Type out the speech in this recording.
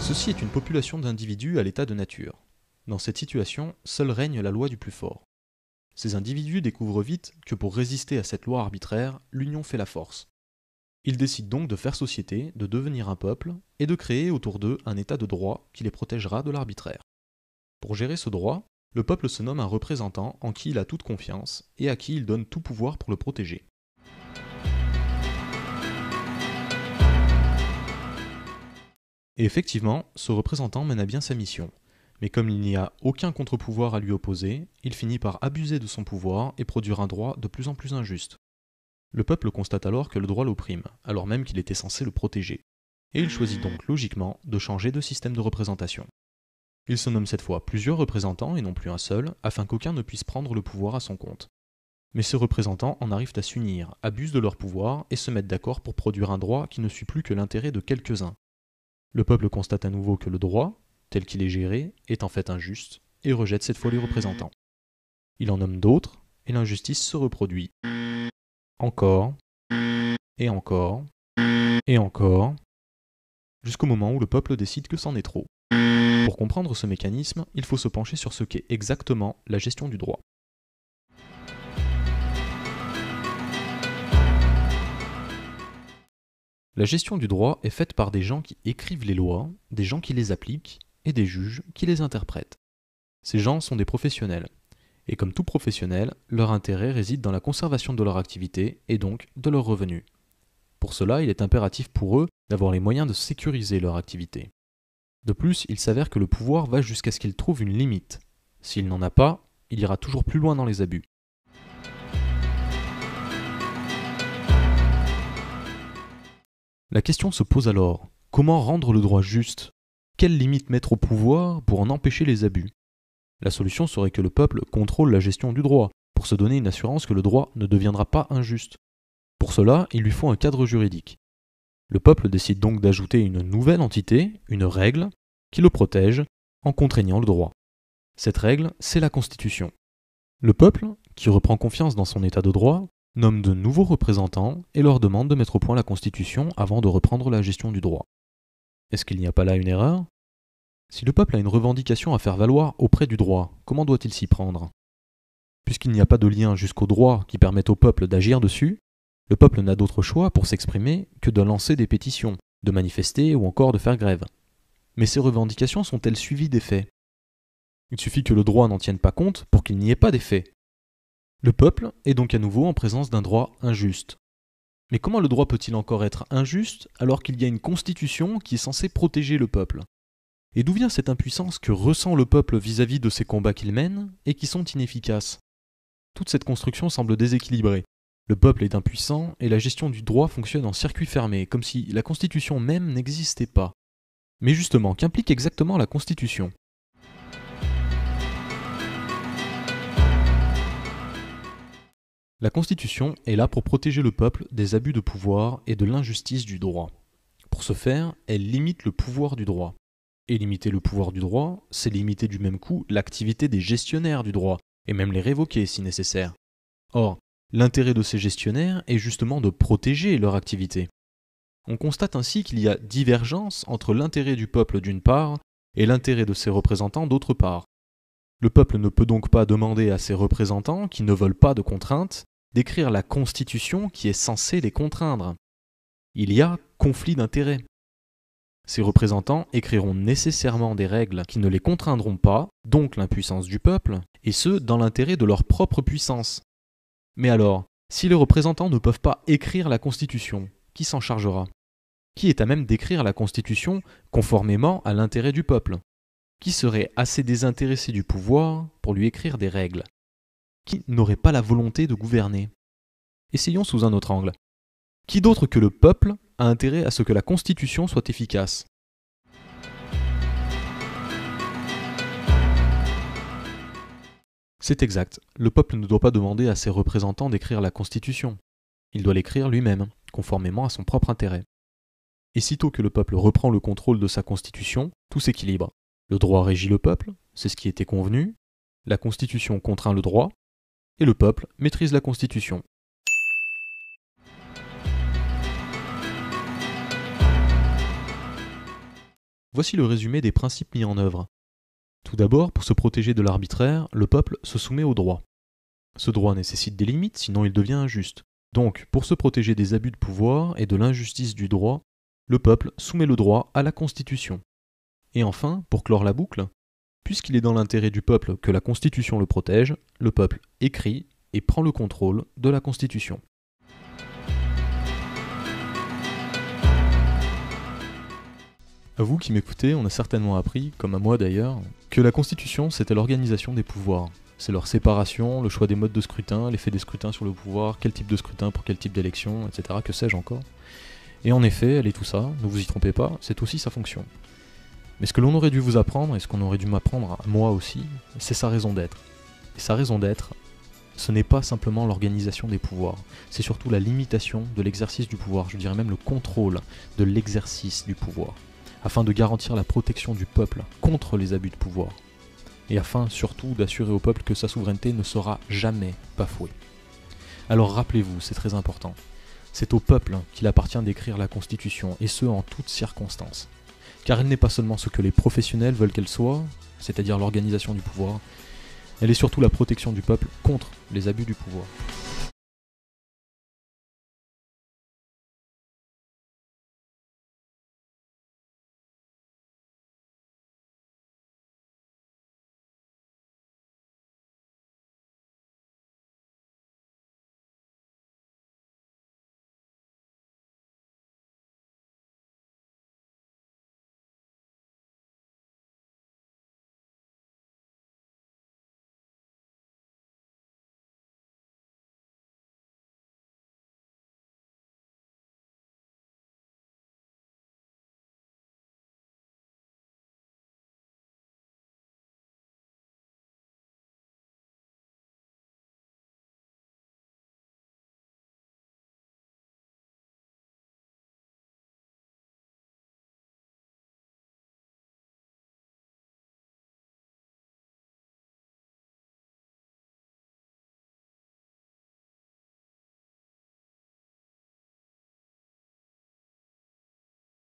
Ceci est une population d'individus à l'état de nature. Dans cette situation, seule règne la loi du plus fort. Ces individus découvrent vite que pour résister à cette loi arbitraire, l'union fait la force. Ils décident donc de faire société, de devenir un peuple, et de créer autour d'eux un état de droit qui les protégera de l'arbitraire. Pour gérer ce droit, le peuple se nomme un représentant en qui il a toute confiance et à qui il donne tout pouvoir pour le protéger. Et effectivement, ce représentant mène à bien sa mission. Mais comme il n'y a aucun contre-pouvoir à lui opposer, il finit par abuser de son pouvoir et produire un droit de plus en plus injuste. Le peuple constate alors que le droit l'opprime, alors même qu'il était censé le protéger. Et il choisit donc logiquement de changer de système de représentation. Il se nomme cette fois plusieurs représentants et non plus un seul, afin qu'aucun ne puisse prendre le pouvoir à son compte. Mais ces représentants en arrivent à s'unir, abusent de leur pouvoir et se mettent d'accord pour produire un droit qui ne suit plus que l'intérêt de quelques-uns. Le peuple constate à nouveau que le droit, tel qu'il est géré, est en fait injuste, et rejette cette fois les représentants. Il en nomme d'autres, et l'injustice se reproduit. Encore, et encore, et encore, jusqu'au moment où le peuple décide que c'en est trop. Pour comprendre ce mécanisme, il faut se pencher sur ce qu'est exactement la gestion du droit. La gestion du droit est faite par des gens qui écrivent les lois, des gens qui les appliquent, et des juges qui les interprètent. Ces gens sont des professionnels. Et comme tout professionnel, leur intérêt réside dans la conservation de leur activité et donc de leurs revenus. Pour cela, il est impératif pour eux d'avoir les moyens de sécuriser leur activité. De plus, il s'avère que le pouvoir va jusqu'à ce qu'il trouve une limite. S'il n'en a pas, il ira toujours plus loin dans les abus. La question se pose alors, comment rendre le droit juste ? Quelles limites mettre au pouvoir pour en empêcher les abus ? La solution serait que le peuple contrôle la gestion du droit, pour se donner une assurance que le droit ne deviendra pas injuste. Pour cela, il lui faut un cadre juridique. Le peuple décide donc d'ajouter une nouvelle entité, une règle, qui le protège, en contraignant le droit. Cette règle, c'est la Constitution. Le peuple, qui reprend confiance dans son état de droit, nomme de nouveaux représentants et leur demande de mettre au point la Constitution avant de reprendre la gestion du droit. Est-ce qu'il n'y a pas là une erreur ? Si le peuple a une revendication à faire valoir auprès du droit, comment doit-il s'y prendre ? Puisqu'il n'y a pas de lien jusqu'au droit qui permette au peuple d'agir dessus, le peuple n'a d'autre choix pour s'exprimer que de lancer des pétitions, de manifester ou encore de faire grève. Mais ces revendications sont-elles suivies d'effets ? Il suffit que le droit n'en tienne pas compte pour qu'il n'y ait pas d'effet. Le peuple est donc à nouveau en présence d'un droit injuste. Mais comment le droit peut-il encore être injuste alors qu'il y a une constitution qui est censée protéger le peuple ? Et d'où vient cette impuissance que ressent le peuple vis-à-vis de ces combats qu'il mène et qui sont inefficaces ? Toute cette construction semble déséquilibrée. Le peuple est impuissant et la gestion du droit fonctionne en circuit fermé, comme si la Constitution même n'existait pas. Mais justement, qu'implique exactement la Constitution ? La Constitution est là pour protéger le peuple des abus de pouvoir et de l'injustice du droit. Pour ce faire, elle limite le pouvoir du droit. Et limiter le pouvoir du droit, c'est limiter du même coup l'activité des gestionnaires du droit, et même les révoquer si nécessaire. Or, l'intérêt de ces gestionnaires est justement de protéger leur activité. On constate ainsi qu'il y a divergence entre l'intérêt du peuple d'une part et l'intérêt de ses représentants d'autre part. Le peuple ne peut donc pas demander à ses représentants, qui ne veulent pas de contraintes, d'écrire la Constitution qui est censée les contraindre. Il y a conflit d'intérêts. Ces représentants écriront nécessairement des règles qui ne les contraindront pas, donc l'impuissance du peuple, et ce, dans l'intérêt de leur propre puissance. Mais alors, si les représentants ne peuvent pas écrire la Constitution, qui s'en chargera ? Qui est à même d'écrire la Constitution conformément à l'intérêt du peuple ? Qui serait assez désintéressé du pouvoir pour lui écrire des règles ? Qui n'aurait pas la volonté de gouverner ? Essayons sous un autre angle. Qui d'autre que le peuple a intérêt à ce que la Constitution soit efficace ? C'est exact, le peuple ne doit pas demander à ses représentants d'écrire la Constitution. Il doit l'écrire lui-même, conformément à son propre intérêt. Et sitôt que le peuple reprend le contrôle de sa Constitution, tout s'équilibre. Le droit régit le peuple, c'est ce qui était convenu, la Constitution contraint le droit, et le peuple maîtrise la Constitution. Voici le résumé des principes mis en œuvre. Tout d'abord, pour se protéger de l'arbitraire, le peuple se soumet au droit. Ce droit nécessite des limites, sinon il devient injuste. Donc, pour se protéger des abus de pouvoir et de l'injustice du droit, le peuple soumet le droit à la Constitution. Et enfin, pour clore la boucle, puisqu'il est dans l'intérêt du peuple que la Constitution le protège, le peuple écrit et prend le contrôle de la Constitution. À vous qui m'écoutez, on a certainement appris, comme à moi d'ailleurs, que la Constitution c'était l'organisation des pouvoirs. C'est leur séparation, le choix des modes de scrutin, l'effet des scrutins sur le pouvoir, quel type de scrutin pour quel type d'élection, etc. Que sais-je encore. Et en effet, elle est tout ça, ne vous y trompez pas, c'est aussi sa fonction. Mais ce que l'on aurait dû vous apprendre, et ce qu'on aurait dû m'apprendre à moi aussi, c'est sa raison d'être. Et sa raison d'être, ce n'est pas simplement l'organisation des pouvoirs, c'est surtout la limitation de l'exercice du pouvoir, je dirais même le contrôle de l'exercice du pouvoir, afin de garantir la protection du peuple contre les abus de pouvoir, et afin surtout d'assurer au peuple que sa souveraineté ne sera jamais bafouée. Alors rappelez-vous, c'est très important, c'est au peuple qu'il appartient d'écrire la Constitution, et ce en toutes circonstances. Car elle n'est pas seulement ce que les professionnels veulent qu'elle soit, c'est-à-dire l'organisation du pouvoir, elle est surtout la protection du peuple contre les abus du pouvoir.